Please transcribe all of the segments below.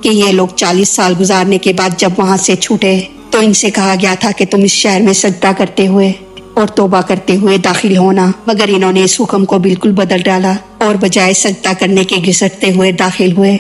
کہ یہ لوگ 40 سال گزارنے کے بعد جب وہاں سے چھوٹے تو ان سے کہا گیا تھا کہ تم اس شہر میں سجدہ کرتے ہوئے اور توبہ کرتے ہوئے داخل ہونا، مگر انہوں نے اس حکم کو بالکل بدل ڈالا اور بجائے سجدہ کرنے کے گھسٹتے ہوئے داخل ہوئے۔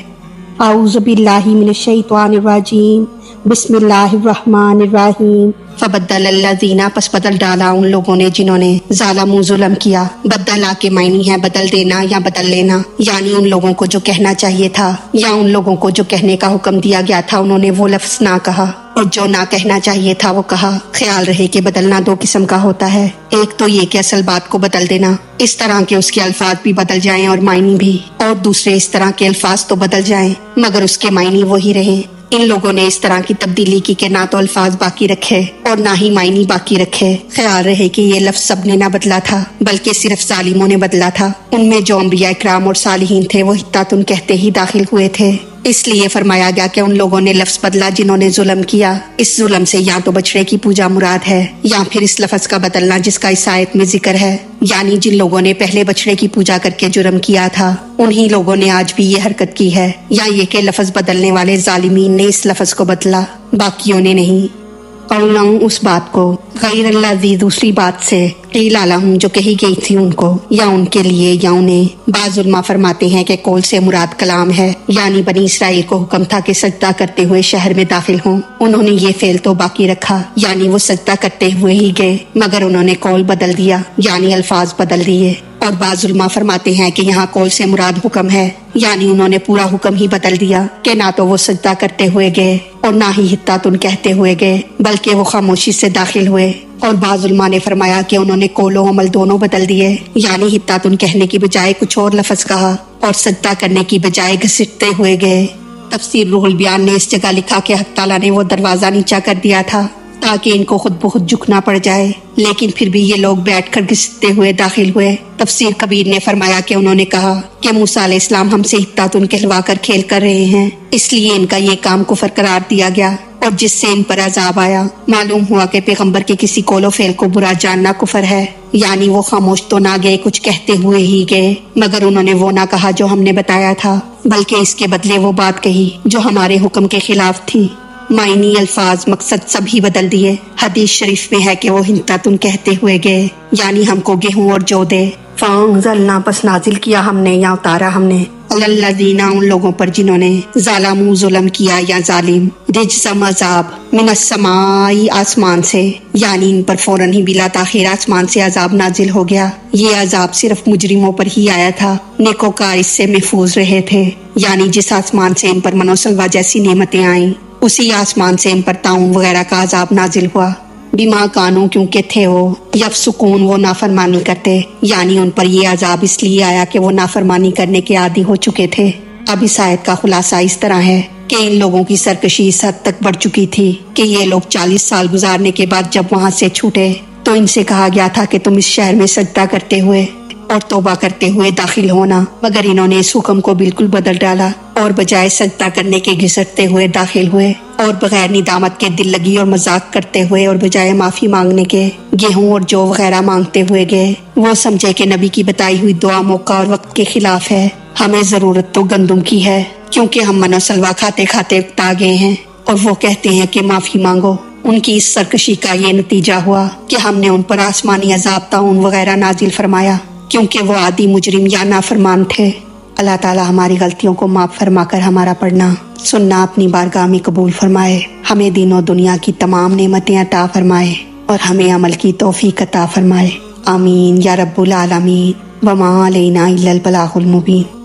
اعوذ باللہ من الشیطان الرجیم، بسم اللہ الرحمن الرحیم۔ فبدل الذین، پس بدل ڈالا ان لوگوں نے جنہوں نے ظالموا ظلم کیا۔ بدلا کے معنی ہے بدل دینا یا بدل لینا، یعنی ان لوگوں کو جو کہنا چاہیے تھا یا ان لوگوں کو جو کہنے کا حکم دیا گیا تھا انہوں نے وہ لفظ نہ کہا، اور جو نہ کہنا چاہیے تھا وہ کہا۔ خیال رہے کہ بدلنا 2 قسم کا ہوتا ہے، ایک تو یہ کہ اصل بات کو بدل دینا اس طرح کہ اس کے الفاظ بھی بدل جائیں اور معنی بھی، اور دوسرے اس طرح کے الفاظ تو بدل جائیں مگر اس کے معنی وہی رہیں۔ ان لوگوں نے اس طرح کی تبدیلی کی کہ نہ تو الفاظ باقی رکھے اور نہ ہی معنی باقی رکھے۔ خیال رہے کہ یہ لفظ سب نے نہ بدلا تھا بلکہ صرف ظالموں نے بدلا تھا۔ ان میں جو انبیاء اکرام اور صالحین تھے وہ حتاتن کہتے ہی داخل ہوئے تھے، اس لیے فرمایا گیا کہ ان لوگوں نے لفظ بدلا جنہوں نے ظلم کیا۔ اس ظلم سے یا تو بچڑے کی پوجا مراد ہے یا پھر اس لفظ کا بدلنا جس کا اس آیت میں ذکر ہے، یعنی جن لوگوں نے پہلے بچڑے کی پوجا کر کے جرم کیا تھا انہی لوگوں نے آج بھی یہ حرکت کی ہے، یا یہ کہ لفظ بدلنے والے ظالمین نے اس لفظ کو بدلا، باقیوں نے نہیں۔ قولا، اس بات کو، غیر الذی، دوسری بات سے، قیل لہم، جو کہی گئی تھی ان کو یا ان کے لیے یا انہیں۔ بعض علماء فرماتے ہیں کہ قول سے مراد کلام ہے، یعنی بنی اسرائیل کو حکم تھا کہ سجدہ کرتے ہوئے شہر میں داخل ہوں، انہوں نے یہ فعل تو باقی رکھا، یعنی وہ سجدہ کرتے ہوئے ہی گئے، مگر انہوں نے قول بدل دیا، یعنی الفاظ بدل دیے۔ اور بعض علماء فرماتے ہیں کہ یہاں قول سے مراد حکم ہے، یعنی انہوں نے پورا حکم ہی بدل دیا کہ نہ تو وہ سجدہ کرتے ہوئے گئے اور نہ ہی حتاتن کہتے ہوئے گئے بلکہ وہ خاموشی سے داخل ہوئے۔ اور بعض علماء نے فرمایا کہ انہوں نے قول و عمل دونوں بدل دیے، یعنی حتاتن کہنے کی بجائے کچھ اور لفظ کہا اور سجدہ کرنے کی بجائے گھسٹتے ہوئے گئے۔ تفسیر روح البیان نے اس جگہ لکھا کہ حق تعالیٰ نے وہ دروازہ نیچا کر دیا تھا تاکہ ان کو خود بخود جھکنا پڑ جائے، لیکن پھر بھی یہ لوگ بیٹھ کر گھستے ہوئے داخل ہوئے۔ تفسیر کبیر نے فرمایا کہ انہوں نے کہا کہ موسیٰ علیہ السلام ہم سے حتاتن کہلوا کر کھیل کر رہے ہیں، اس لیے ان کا یہ کام کفر قرار دیا گیا اور جس سے ان پر عذاب آیا۔ معلوم ہوا کہ پیغمبر کے کسی قول و فعل کو برا جاننا کفر ہے، یعنی وہ خاموش تو نہ گئے، کچھ کہتے ہوئے ہی گئے، مگر انہوں نے وہ نہ کہا جو ہم نے بتایا تھا بلکہ اس کے بدلے وہ بات کہی جو ہمارے حکم کے خلاف تھی۔ معنی، الفاظ، مقصد سب ہی بدل دیے۔ حدیث شریف میں ہے کہ وہ حنطتن کہتے ہوئے گئے، یعنی ہم کو گیہوں اور جو دے۔ فانزلنا، پس نازل کیا ہم نے یا اتارا ہم نے، الذین، ان لوگوں پر جنہوں نے ظالموا ظلم کیا یا ظالم، رجزم، عذاب، من السماء، آسمان سے، یعنی ان پر فوراً ہی بلا تاخیر آسمان سے عذاب نازل ہو گیا۔ یہ عذاب صرف مجرموں پر ہی آیا تھا، نیکوکار اس سے محفوظ رہے تھے، یعنی جس آسمان سے ان پر من و سلوہ جیسی نعمتیں آئیں اسی آسمان سے ان پر طاعون وغیرہ کا عذاب نازل ہوا۔ بما کانوا، کیونکہ تھے وہ، یفسقون، وہ نافرمانی کرتے، یعنی ان پر یہ عذاب اس لیے آیا کہ وہ نافرمانی کرنے کے عادی ہو چکے تھے۔ اب اس آیت کا خلاصہ اس طرح ہے کہ ان لوگوں کی سرکشی اس حد تک بڑھ چکی تھی کہ یہ لوگ 40 سال گزارنے کے بعد جب وہاں سے چھوٹے تو ان سے کہا گیا تھا کہ تم اس شہر میں سجدہ کرتے ہوئے اور توبہ کرتے ہوئے داخل ہونا، مگر انہوں نے اس حکم کو بالکل بدل ڈالا اور بجائے سجدہ کرنے کے گھسٹتے ہوئے داخل ہوئے، اور بغیر ندامت کے دل لگی اور مذاق کرتے ہوئے اور بجائے معافی مانگنے کے گیہوں اور جو وغیرہ مانگتے ہوئے گئے۔ وہ سمجھے کہ نبی کی بتائی ہوئی دعا موقع اور وقت کے خلاف ہے، ہمیں ضرورت تو گندم کی ہے کیونکہ ہم من و سلوہ کھاتے کھاتے اکتا گئے ہیں، اور وہ کہتے ہیں کہ معافی مانگو۔ ان کی اس سرکشی کا یہ نتیجہ ہوا کہ ہم نے ان پر آسمانی عذاب، طاعون وغیرہ نازل فرمایا کیونکہ وہ عادی مجرم یا نافرمان تھے۔ اللہ تعالیٰ ہماری غلطیوں کو معاف فرما کر ہمارا پڑھنا سننا اپنی بارگاہ میں قبول فرمائے، ہمیں دین و دنیا کی تمام نعمتیں عطا فرمائے اور ہمیں عمل کی توفیق عطا فرمائے۔ آمین یا رب العالمین۔ وما علینا الا البلاغ المبین۔